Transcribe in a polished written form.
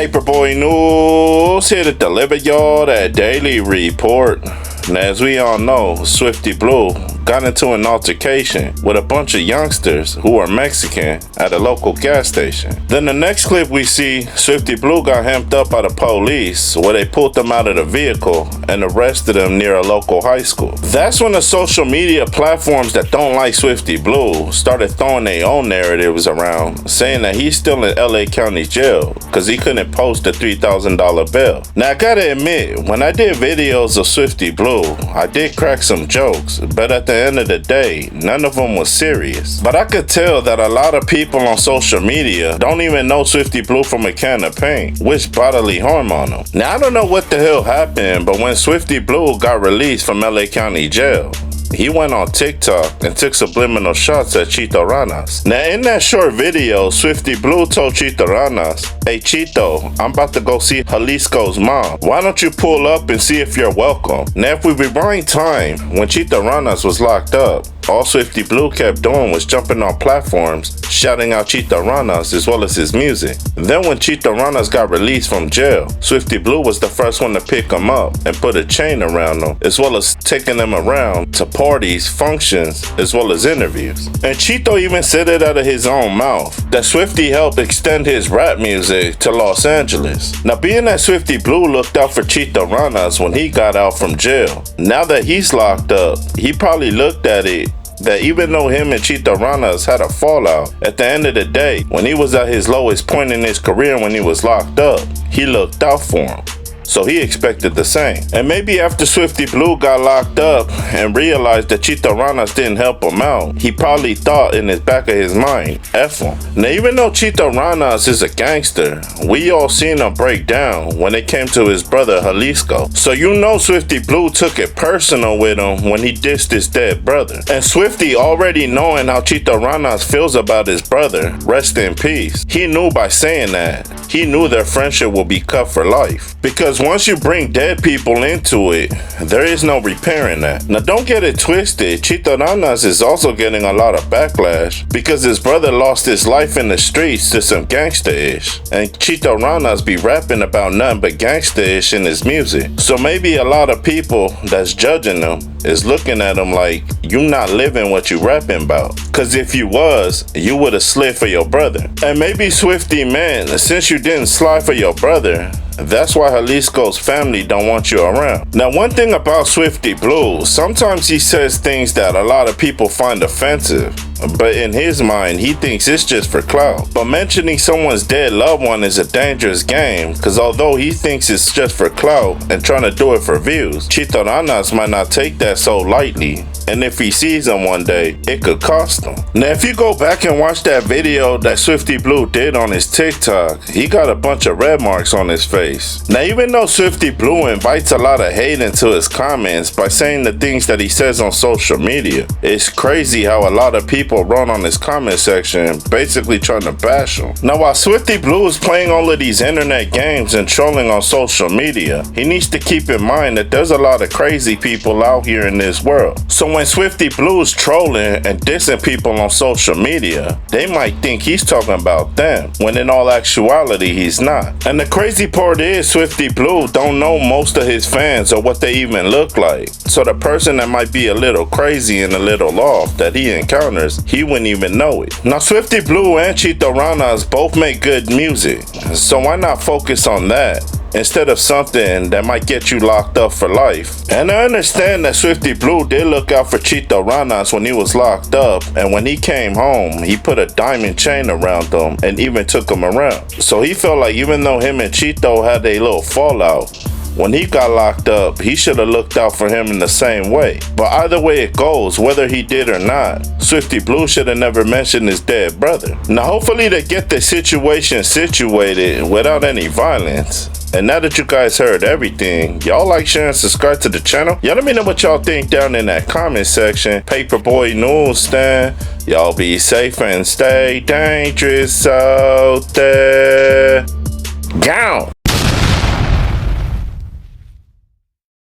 Paperboy News here to deliver y'all that daily report. And as we all know, Swifty Blue got into an altercation with a bunch of youngsters who are Mexican at a local gas station. Then the next clip we see, Swifty Blue got hemmed up by the police where they pulled them out of the vehicle and arrested him near a local high school. That's when the social media platforms that don't like Swifty Blue started throwing their own narratives around, saying that he's still in LA County jail because he couldn't post a $3,000 bail. Now I gotta admit, when I did videos of Swifty Blue, I did crack some jokes, but at the end of the day, none of them was serious. But I could tell that a lot of people on social media don't even know Swifty Blue from a can of paint, wished bodily harm on him. Now I don't know what the hell happened, but when Swifty Blue got released from LA County jail, he went on TikTok and took subliminal shots at Chito Ranas. Now in that short video, Swifty Blue told Chito Ranas, "Hey Chito, I'm about to go see Jalisco's mom. Why don't you pull up and see if you're welcome?" Now if we rewind time, when Chito Ranas was locked up, all Swifty Blue kept doing was jumping on platforms, shouting out Chito Ranas as well as his music. Then when Chito Ranas got released from jail, Swifty Blue was the first one to pick him up and put a chain around him, as well as taking him around to parties, functions, as well as interviews. And Chito even said it out of his own mouth, that Swifty helped extend his rap music to Los Angeles. Now being that Swifty Blue looked out for Chito Ranas when he got out from jail, now that he's locked up, he probably looked at it that even though him and Chito Ranas had a fallout, at the end of the day, when he was at his lowest point in his career when he was locked up, he looked out for him. So he expected the same. And maybe after Swifty Blue got locked up and realized that Chito Ranas didn't help him out, he probably thought in his back of his mind, F him. Now even though Chito Ranas is a gangster, we all seen him break down when it came to his brother Jalisco. So you know Swifty Blue took it personal with him when he dissed his dead brother. And Swifty, already knowing how Chito Ranas feels about his brother, rest in peace, he knew by saying that, he knew their friendship would be cut for life. Because once you bring dead people into it, there is no repairing that. Now don't get it twisted, Chito Ranas is also getting a lot of backlash because his brother lost his life in the streets to some gangsta-ish. And Chito Ranas be rapping about nothing but gangsta-ish in his music. So maybe a lot of people that's judging him is looking at him like, you not living what you rapping about. Cause if you was, you would've slid for your brother. And maybe Swifty meant, since you didn't slide for your brother, that's why Jalisco's family don't want you around. Now one thing about Swifty Blue, sometimes he says things that a lot of people find offensive, but in his mind, he thinks it's just for clout. But mentioning someone's dead loved one is a dangerous game, because although he thinks it's just for clout and trying to do it for views, Chito Ranas might not take that so lightly. And if he sees him one day, it could cost him. Now if you go back and watch that video that Swifty Blue did on his TikTok, he got a bunch of red marks on his face. Now even though Swifty Blue invites a lot of hate into his comments by saying the things that he says on social media, it's crazy how a lot of people run on his comment section basically trying to bash him. Now while Swifty Blue is playing all of these internet games and trolling on social media, he needs to keep in mind that there's a lot of crazy people out here in this world. So when Swifty Blue's trolling and dissing people on social media, they might think he's talking about them, when in all actuality he's not. And the crazy part is Swifty Blue don't know most of his fans or what they even look like. So the person that might be a little crazy and a little off that he encounters, he wouldn't even know it. Now Swifty Blue and Chito Ranas both make good music, so why not focus on that instead of something that might get you locked up for life? And I understand that Swifty Blue did look out for Chito Ranas when he was locked up, and when he came home, he put a diamond chain around him and even took him around. So he felt like even though him and Chito had a little fallout, when he got locked up, he should have looked out for him in the same way. But either way it goes, whether he did or not, Swifty Blue should have never mentioned his dead brother. Now hopefully they get the situation situated without any violence. And now that you guys heard everything, y'all like, share, and subscribe to the channel. Y'all let me know what y'all think down in that comment section. Paperboy Newsstand. Y'all be safe and stay dangerous out there. Gone.